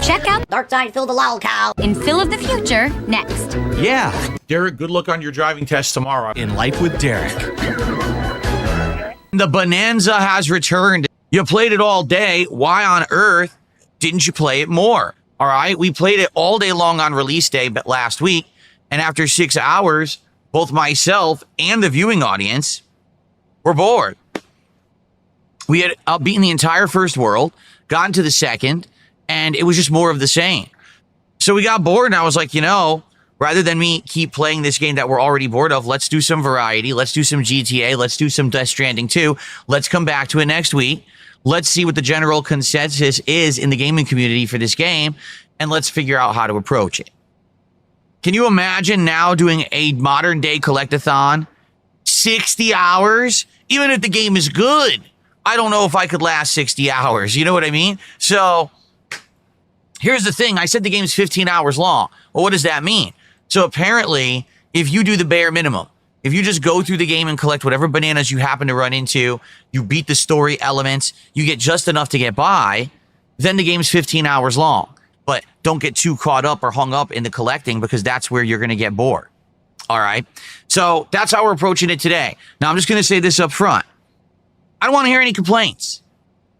Check out Darksydephil the Lolcow in Phil of the Future next. Yeah. Derek, good luck on your driving test tomorrow. In Life with Derek. The Bonanza has returned. You played it all day. Why on earth didn't you play it more? All right. We played it all day long on release day, but last week. And after 6 hours, both myself and the viewing audience were bored. We had beaten the entire first world, gotten to the second, and it was just more of the same. So we got bored, and I was like, rather than me keep playing this game that we're already bored of, let's do some variety. Let's do some GTA. Let's do some Death Stranding 2. Let's come back to it next week. Let's see what the general consensus is in the gaming community for this game, and let's figure out how to approach it. Can you imagine now doing a modern day collectathon? 60 hours? Even if the game is good, I don't know if I could last 60 hours. You know what I mean? So here's the thing. I said the game's 15 hours long. Well, what does that mean? So apparently, if you do the bare minimum, if you just go through the game and collect whatever bananas you happen to run into, you beat the story elements, you get just enough to get by, then the game's 15 hours long. But don't get too caught up or hung up in the collecting because that's where you're going to get bored. All right. So that's how we're approaching it today. Now, I'm just going to say this up front. I don't want to hear any complaints.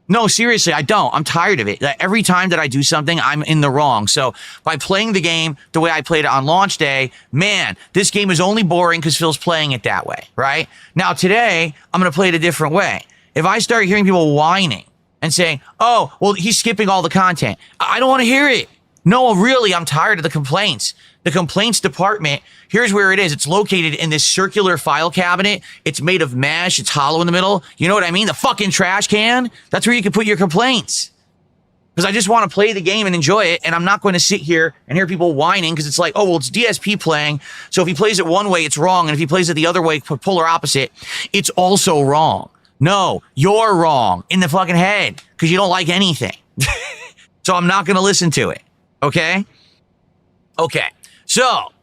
No, seriously, I don't. I'm tired of it. Every time that I do something, I'm in the wrong. So by playing the game the way I played it on launch day, man, this game is only boring because Phil's playing it that way, right? Now, today, I'm going to play it a different way. If I start hearing people whining and saying, oh, well, he's skipping all the content, I don't want to hear it. No, really, I'm tired of the complaints. The complaints department, here's where it is. It's located in this circular file cabinet. It's made of mesh. It's hollow in the middle. You know what I mean? The fucking trash can. That's where you can put your complaints. Because I just want to play the game and enjoy it. And I'm not going to sit here and hear people whining because it's like, oh, well, it's DSP playing. So if he plays it one way, it's wrong. And if he plays it the other way, polar opposite, it's also wrong. No, you're wrong in the fucking head because you don't like anything. So I'm not going to listen to it. Okay? Okay. So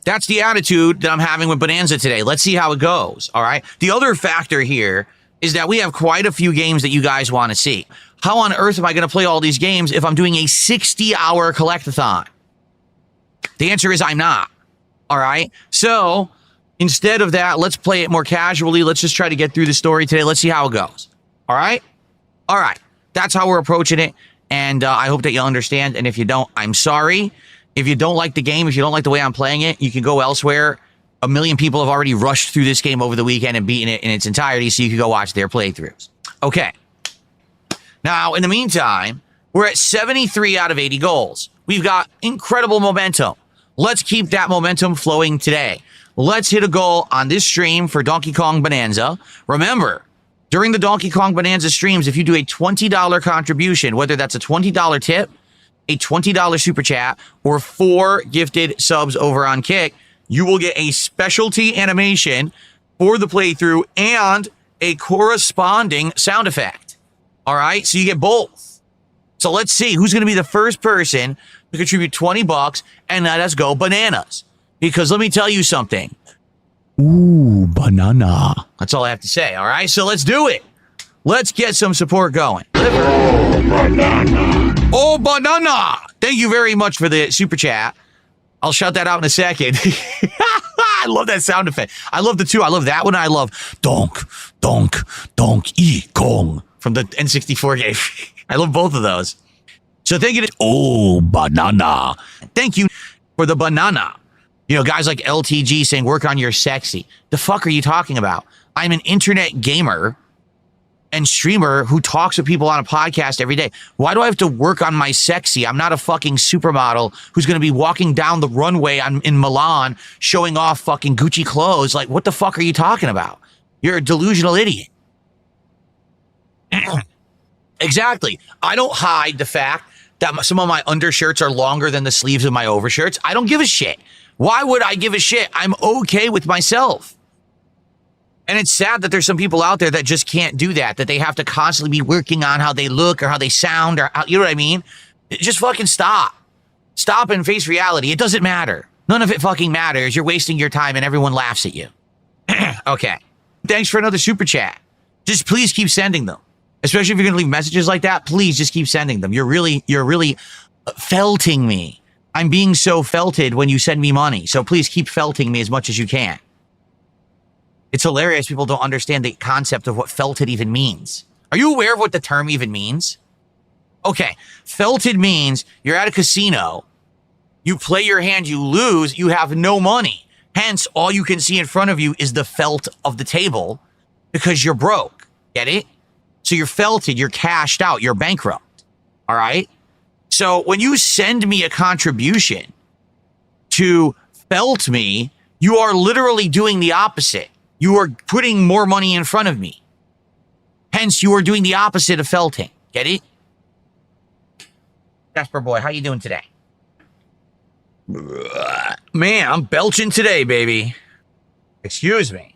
that's the attitude that I'm having with Bonanza today. Let's see how it goes. All right. The other factor here is that we have quite a few games that you guys want to see. How on earth am I going to play all these games if I'm doing a 60-hour collectathon? The answer is I'm not. All right. So instead of that, let's play it more casually. Let's just try to get through the story today. Let's see how it goes. All right. All right. That's how we're approaching it. And I hope that you understand. And if you don't, I'm sorry. If you don't like the game, if you don't like the way I'm playing it, you can go elsewhere. A million people have already rushed through this game over the weekend and beaten it in its entirety, so you can go watch their playthroughs. Okay. Now, in the meantime, we're at 73 out of 80 goals. We've got incredible momentum. Let's keep that momentum flowing today. Let's hit a goal on this stream for Donkey Kong Bonanza. Remember, during the Donkey Kong Bonanza streams, if you do a $20 contribution, whether that's a $20 tip, a $20 super chat, or 4 gifted subs over on Kick, you will get a specialty animation for the playthrough and a corresponding sound effect. All right, so you get both. So let's see who's going to be the first person to contribute $20 and let us go bananas. Because let me tell you something. Ooh, banana. That's all I have to say, all right? So let's do it. Let's get some support going. Oh, banana. Oh, banana. Thank you very much for the super chat. I'll shout that out in a second. I love that sound effect. I love the two. I love that one. I love donk, donk, donk, kong from the N64 game. I love both of those. So thank you to, oh, banana. Thank you for the banana. You know, guys like LTG saying, work on your sexy. The fuck are you talking about? I'm an internet gamer and streamer who talks with people on a podcast every day. Why do I have to work on my sexy? I'm not a fucking supermodel who's going to be walking down the runway in Milan showing off fucking Gucci clothes. Like, what the fuck are you talking about? You're a delusional idiot. Exactly. I don't hide the fact that some of my undershirts are longer than the sleeves of my overshirts. I don't give a shit. Why would I give a shit? I'm okay with myself. And it's sad that there's some people out there that just can't do that, that they have to constantly be working on how they look or how they sound or, you know what I mean? Just fucking stop. Stop and face reality. It doesn't matter. None of it fucking matters. You're wasting your time and everyone laughs at you. Okay. Thanks for another super chat. Just please keep sending them. Especially if you're going to leave messages like that, please just keep sending them. You're really felting me. I'm being so felted when you send me money. So please keep felting me as much as you can. It's hilarious. People don't understand the concept of what felted even means. Are you aware of what the term even means? Okay. Felted means you're at a casino. You play your hand, you lose, you have no money. Hence, all you can see in front of you is the felt of the table because you're broke. Get it? So you're felted, you're cashed out, you're bankrupt. All right? So when you send me a contribution to felt me, you are literally doing the opposite. You are putting more money in front of me. Hence, you are doing the opposite of felting. Get it? Jasper boy, how you doing today? Man, I'm belching today, baby. Excuse me.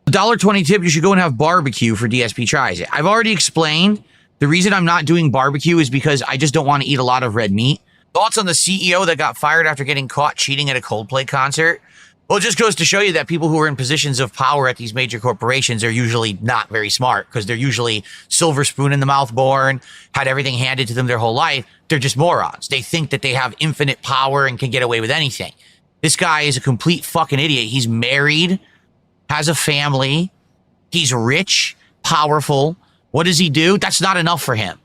$1.20 tip, you should go and have barbecue for DSP tries it. I've already explained the reason I'm not doing barbecue is because I just don't want to eat a lot of red meat. Thoughts on the CEO that got fired after getting caught cheating at a Coldplay concert? Well, it just goes to show you that people who are in positions of power at these major corporations are usually not very smart because they're usually silver spoon in the mouth born, had everything handed to them their whole life. They're just morons. They think that they have infinite power and can get away with anything. This guy is a complete fucking idiot. He's married, has a family, he's rich, powerful. What does he do? That's not enough for him.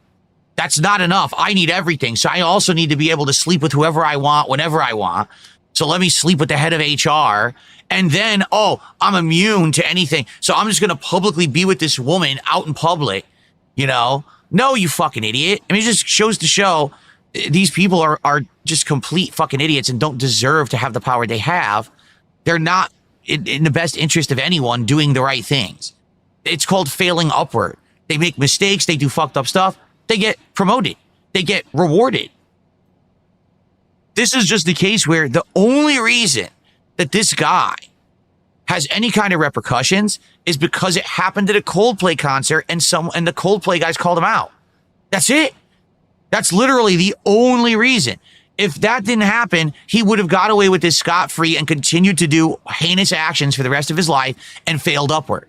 That's not enough. I need everything. So I also need to be able to sleep with whoever I want, whenever I want. So let me sleep with the head of HR. And then, oh, I'm immune to anything. So I'm just going to publicly be with this woman out in public, you know? No, you fucking idiot. I mean, it just shows to show these people are just complete fucking idiots and don't deserve to have the power they have. They're not in the best interest of anyone doing the right things. It's called failing upward. They make mistakes. They do fucked up stuff. They get promoted. They get rewarded. This is just the case where the only reason that this guy has any kind of repercussions is because it happened at a Coldplay concert and the Coldplay guys called him out. That's it. That's literally the only reason. If that didn't happen, he would have got away with this scot-free and continued to do heinous actions for the rest of his life and failed upward.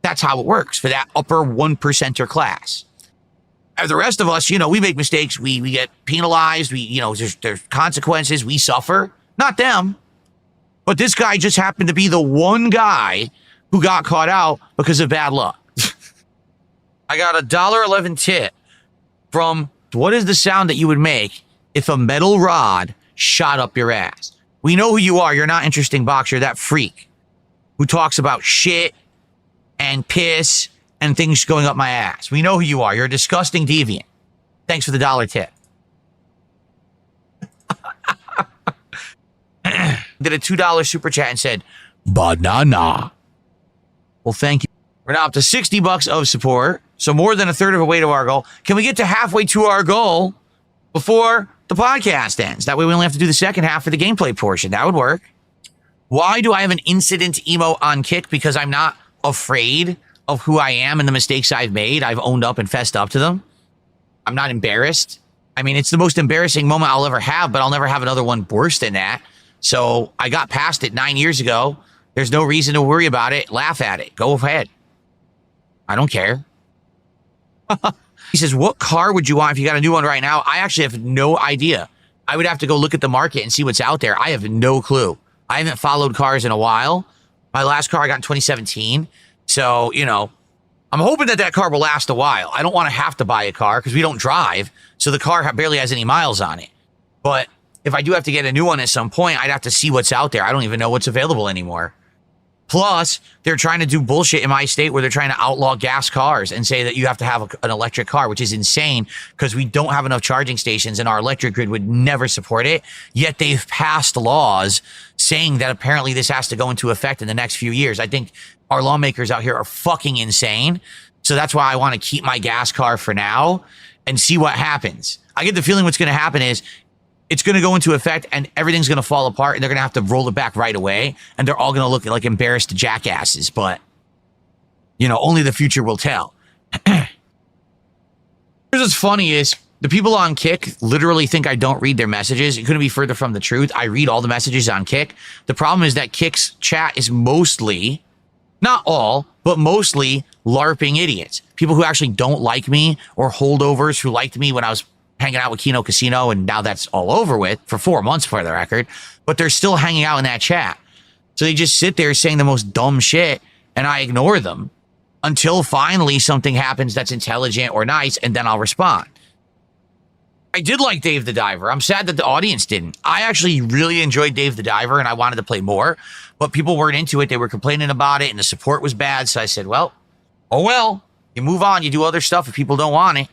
That's how it works for that upper 1%er class. As the rest of us, you know, we make mistakes. We get penalized. There's consequences. We suffer. Not them. But this guy just happened to be the one guy who got caught out because of bad luck. I got a $1.11 tip from what is the sound that you would make if a metal rod shot up your ass? We know who you are. You're not interesting boxer. That freak who talks about shit and piss and things going up my ass. We know who you are. You're a disgusting deviant. Thanks for the $1 tip. Did a $2 super chat and said, banana. Well, thank you. We're now up to $60 of support. So more than a third of the way to our goal. Can we get to halfway to our goal before the podcast ends? That way we only have to do the second half of the gameplay portion. That would work. Why do I have an incident emo on Kick? Because I'm not afraid of who I am and the mistakes I've made. I've owned up and fessed up to them. I'm not embarrassed. I mean, it's the most embarrassing moment I'll ever have, but I'll never have another one worse than that. So I got past it 9 years ago. There's no reason to worry about it. Laugh at it. Go ahead. I don't care. He says, what car would you want if you got a new one right now? I actually have no idea. I would have to go look at the market and see what's out there. I have no clue. I haven't followed cars in a while. My last car I got in 2017. So, you know, I'm hoping that car will last a while. I don't want to have to buy a car because we don't drive. So the car barely has any miles on it. But if I do have to get a new one at some point, I'd have to see what's out there. I don't even know what's available anymore. Plus, they're trying to do bullshit in my state where they're trying to outlaw gas cars and say that you have to have an electric car, which is insane because we don't have enough charging stations and our electric grid would never support it. Yet they've passed laws saying that apparently this has to go into effect in the next few years. I think our lawmakers out here are fucking insane. So that's why I want to keep my gas car for now and see what happens. I get the feeling what's going to happen is it's going to go into effect and everything's going to fall apart and they're going to have to roll it back right away. And they're all going to look like embarrassed jackasses. But, you know, only the future will tell. Here's what's funny is the people on Kick literally think I don't read their messages. It couldn't be further from the truth. I read all the messages on Kick. The problem is that Kick's chat is mostly, not all, but mostly LARPing idiots. People who actually don't like me, or holdovers who liked me when I was hanging out with Kino Casino, and now that's all over with for 4 months for the record, but they're still hanging out in that chat. So they just sit there saying the most dumb shit, and I ignore them until finally something happens that's intelligent or nice, and then I'll respond. I did like Dave the Diver. I'm sad that the audience didn't. I actually really enjoyed Dave the Diver, and I wanted to play more, but people weren't into it. They were complaining about it, and the support was bad. So I said, well, oh well, you move on. You do other stuff if people don't want it.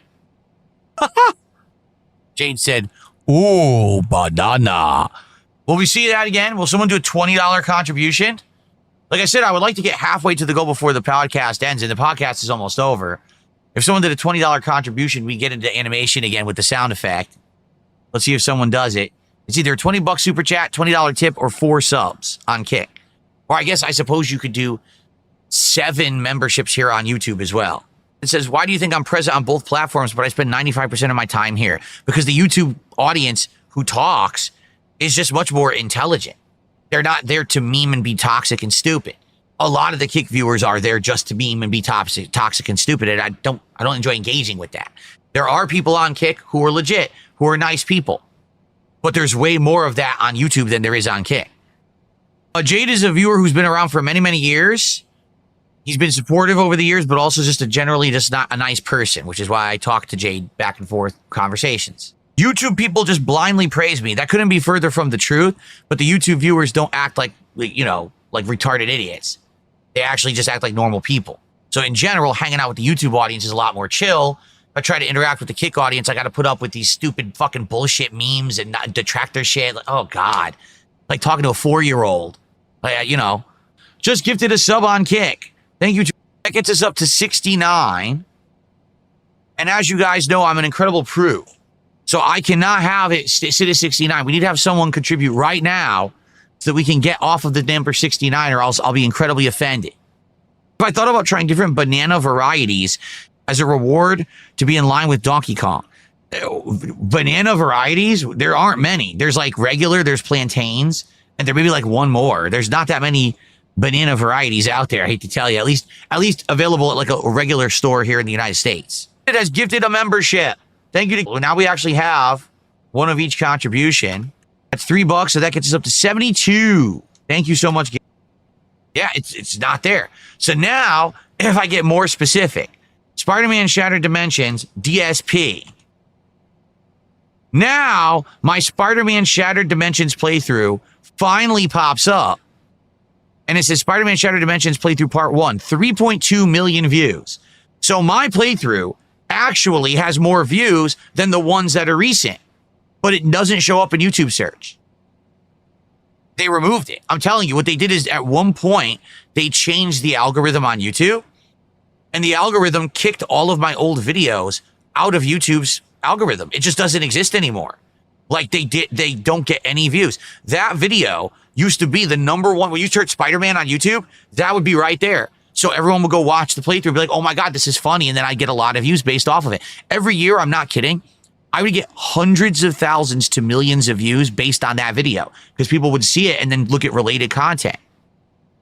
Jade said, Ooh, banana. will we see that again? Will someone do a $20 contribution? Like I said, I would like to get halfway to the goal before the podcast ends, and the podcast is almost over. If someone did a $20 contribution, we get into animation again with the sound effect. Let's see if someone does it. It's either a $20 super chat, $20 tip, or 4 subs on Kick. Or I guess I suppose you could do 7 memberships here on YouTube as well. It says, why do you think I'm present on both platforms, but I spend 95% of my time here? Because the YouTube audience who talks is just much more intelligent. They're not there to meme and be toxic and stupid. A lot of the Kick viewers are there just to meme and be toxic and stupid, and I don't enjoy engaging with that. There are people on Kick who are legit, who are nice people, but there's way more of that on YouTube than there is on Kick. Jade is a viewer who's been around for many, many years. He's been supportive over the years, but also generally not a nice person, which is why I talk to Jade back and forth conversations. YouTube people just blindly praise me. That couldn't be further from the truth, but the YouTube viewers don't act like retarded idiots. They actually just act like normal people. So in general, hanging out with the YouTube audience is a lot more chill. If I try to interact with the Kick audience, I got to put up with these stupid fucking bullshit memes and detractor shit. Like, oh God, like talking to a 4-year-old. Like, just gifted a sub on Kick. Thank you. That gets us up to 69. And as you guys know, I'm an incredible prude. So I cannot have it sit at 69. We need to have someone contribute right now so that we can get off of the number 69, or else I'll be incredibly offended. If I thought about trying different banana varieties as a reward to be in line with Donkey Kong. Banana varieties, there aren't many. There's like regular, there's plantains, and there may be like one more. There's not that many banana varieties out there, I hate to tell you. At least available at like a regular store here in the United States. It has gifted a membership. Thank you. Well, now we actually have one of each contribution. That's $3, so that gets us up to 72. Thank you so much. Yeah, it's not there. So now, if I get more specific, Spider-Man Shattered Dimensions, DSP. Now, my Spider-Man Shattered Dimensions playthrough finally pops up. And it says Spider-Man Shattered Dimensions playthrough part 1, 3.2 million views. So my playthrough actually has more views than the ones that are recent, but it doesn't show up in YouTube search. They removed it. I'm telling you, what they did is at one point, they changed the algorithm on YouTube, and the algorithm kicked all of my old videos out of YouTube's algorithm. It just doesn't exist anymore. Like they don't get any views. That video used to be the number one. When you search Spider-Man on YouTube, that would be right there. So everyone would go watch the playthrough and be like, oh my God, this is funny. And then I'd get a lot of views based off of it. Every year, I'm not kidding, I would get hundreds of thousands to millions of views based on that video because people would see it and then look at related content.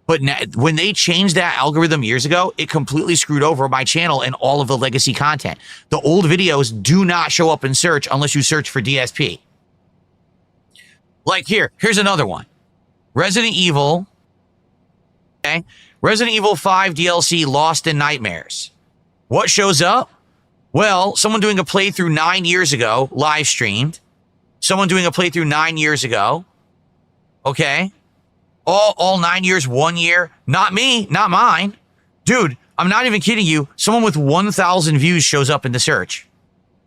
But now, when they changed that algorithm years ago, it completely screwed over my channel and all of the legacy content. The old videos do not show up in search unless you search for DSP. Like here's another one. Resident Evil. Okay. Resident Evil 5 DLC Lost in Nightmares. What shows up? Well, someone doing a playthrough 9 years ago, live streamed. Someone doing a playthrough 9 years ago. Okay. All 9 years, 1 year. Not me, not mine. Dude, I'm not even kidding you. Someone with 1,000 views shows up in the search.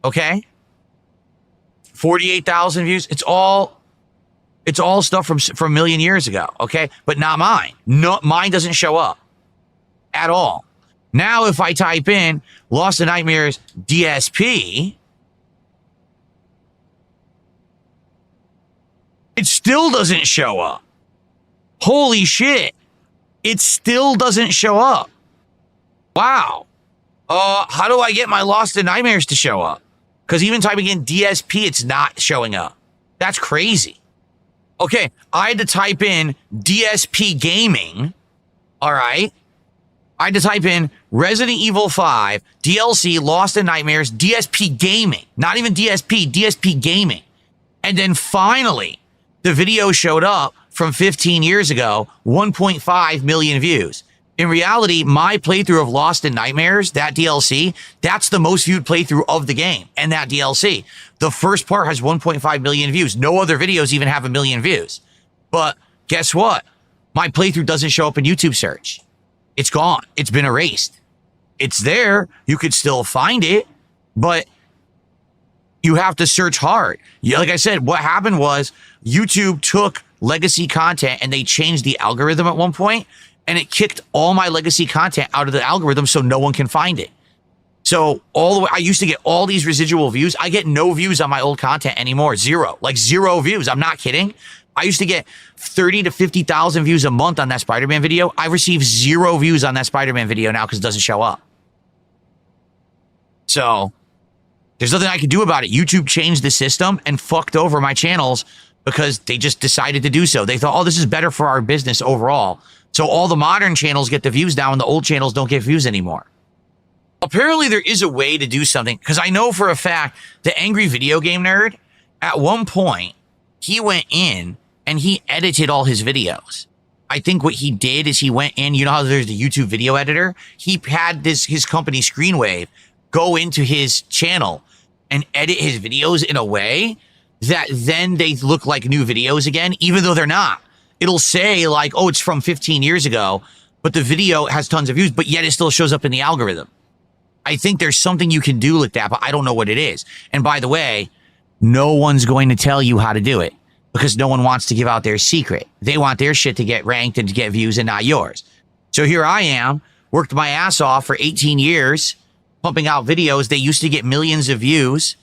Okay. 48,000 views. It's all stuff from a million years ago. Okay. But not mine. No, mine doesn't show up at all. Now, if I type in Lost in Nightmares DSP, it still doesn't show up. Holy shit. It still doesn't show up. Wow. How do I get my Lost in Nightmares to show up? Because even typing in DSP, it's not showing up. That's crazy. Okay, I had to type in DSP Gaming. All right. I had to type in Resident Evil 5, DLC, Lost in Nightmares, DSP Gaming. Not even DSP, DSP Gaming. And then finally, the video showed up from 15 years ago, 1.5 million views. In reality, my playthrough of Lost in Nightmares, that DLC, that's the most viewed playthrough of the game and that DLC. The first part has 1.5 million views. No other videos even have 1 million views. But guess what? My playthrough doesn't show up in YouTube search. It's gone. It's been erased. It's there. You could still find it, but you have to search hard. Like I said, what happened was YouTube took legacy content and they changed the algorithm at one point, and it kicked all my legacy content out of the algorithm so no one can find it. So all the way, I used to get all these residual views. I get no views on my old content anymore. Zero, like 0 views. I'm not kidding. I used to get 30 to 50,000 views a month on that Spider-Man video. I receive 0 views on that Spider-Man video now because it doesn't show up. So there's nothing I can do about it. YouTube changed the system and fucked over my channels because they just decided to do so. They thought, oh, this is better for our business overall. So all the modern channels get the views now and the old channels don't get views anymore. Apparently there is a way to do something, because I know for a fact the Angry Video Game Nerd, at one point, he went in and he edited all his videos. I think what he did is he went in, you know how there's the YouTube video editor? He had his company Screenwave go into his channel and edit his videos in a way that then they look like new videos again, even though they're not. It'll say like, oh, it's from 15 years ago, but the video has tons of views, but yet it still shows up in the algorithm. I think there's something you can do like that, but I don't know what it is. And by the way, no one's going to tell you how to do it because no one wants to give out their secret. They want their shit to get ranked and to get views and not yours. So here I am, worked my ass off for 18 years, pumping out videos. They used to get millions of views.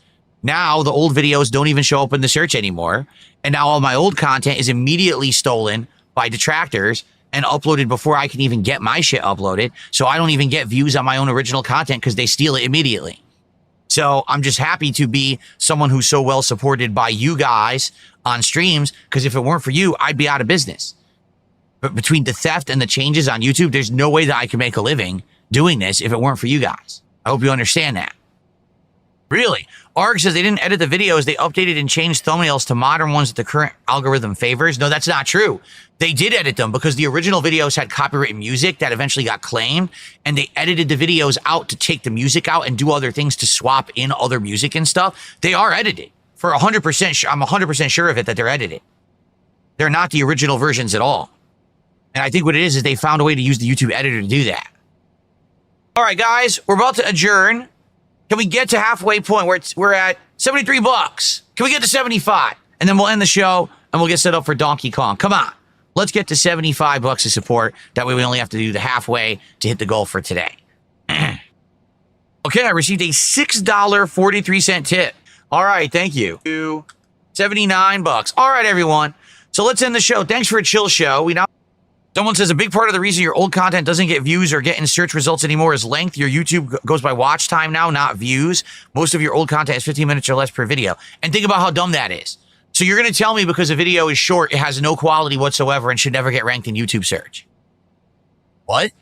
Now the old videos don't even show up in the search anymore. And now all my old content is immediately stolen by detractors and uploaded before I can even get my shit uploaded. So I don't even get views on my own original content because they steal it immediately. So I'm just happy to be someone who's so well supported by you guys on streams, because if it weren't for you, I'd be out of business. But between the theft and the changes on YouTube, there's no way that I could make a living doing this if it weren't for you guys. I hope you understand that. Really? Arg says they didn't edit the videos. They updated and changed thumbnails to modern ones that the current algorithm favors. No, that's not true. They did edit them because the original videos had copyrighted music that eventually got claimed, and they edited the videos out to take the music out and do other things to swap in other music and stuff. They are edited. For 100%, I'm 100% sure of it that they're edited. They're not the original versions at all. And I think what it is they found a way to use the YouTube editor to do that. All right, guys, we're about to adjourn. Can we get to halfway point where we're at $73? Can we get to 75? And then we'll end the show and we'll get set up for Donkey Kong. Come on. Let's get to $75 of support. That way we only have to do the halfway to hit the goal for today. Okay, I received a $6.43 tip. All right, thank you. $79. All right, everyone. So let's end the show. Thanks for a chill show. Someone says a big part of the reason your old content doesn't get views or get in search results anymore is length. Your YouTube goes by watch time now, not views. Most of your old content is 15 minutes or less per video. And think about how dumb that is. So you're going to tell me because a video is short, it has no quality whatsoever and should never get ranked in YouTube search. What?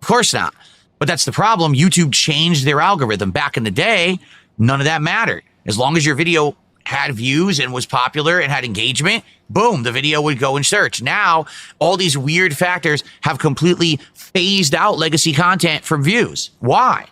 Of course not. But that's the problem. YouTube changed their algorithm. Back in the day, none of that mattered. As long as your video had views and was popular and had engagement, boom, the video would go in search. Now, all these weird factors have completely phased out legacy content from views. Why?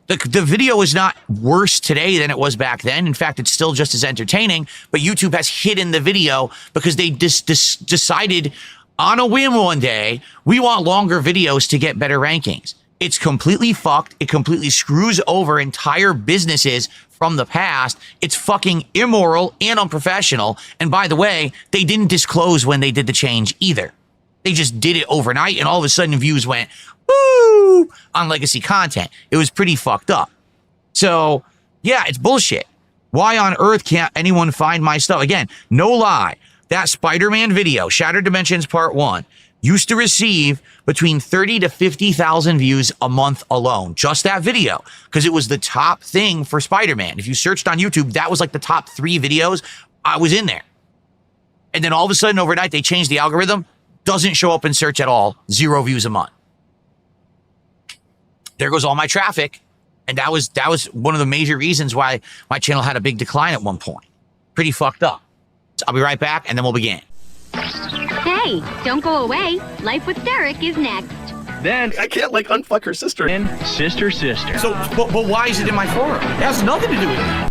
The video is not worse today than it was back then. In fact, it's still just as entertaining, but YouTube has hidden the video because they decided on a whim one day, we want longer videos to get better rankings. It's completely fucked. It completely screws over entire businesses from the past. It's fucking immoral and unprofessional. And by the way, they didn't disclose when they did the change either. They just did it overnight and all of a sudden views went, woo, on legacy content. It was pretty fucked up. So yeah, it's bullshit. Why on earth can't anyone find my stuff? Again, no lie. That Spider-Man video, Shattered Dimensions Part 1, used to receive between 30 to 50,000 views a month alone. Just that video, because it was the top thing for Spider-Man. If you searched on YouTube, that was like the top 3 videos. I was in there. And then all of a sudden, overnight, they changed the algorithm. Doesn't show up in search at all. 0 views a month. there goes all my traffic. And that was one of the major reasons why my channel had a big decline at one point. Pretty fucked up. So I'll be right back, and then we'll begin. Hey, don't go away. Life with Derek is next. Then I can't like unfuck her sister. and sister. So, but why is it in my forum? It has nothing to do with it.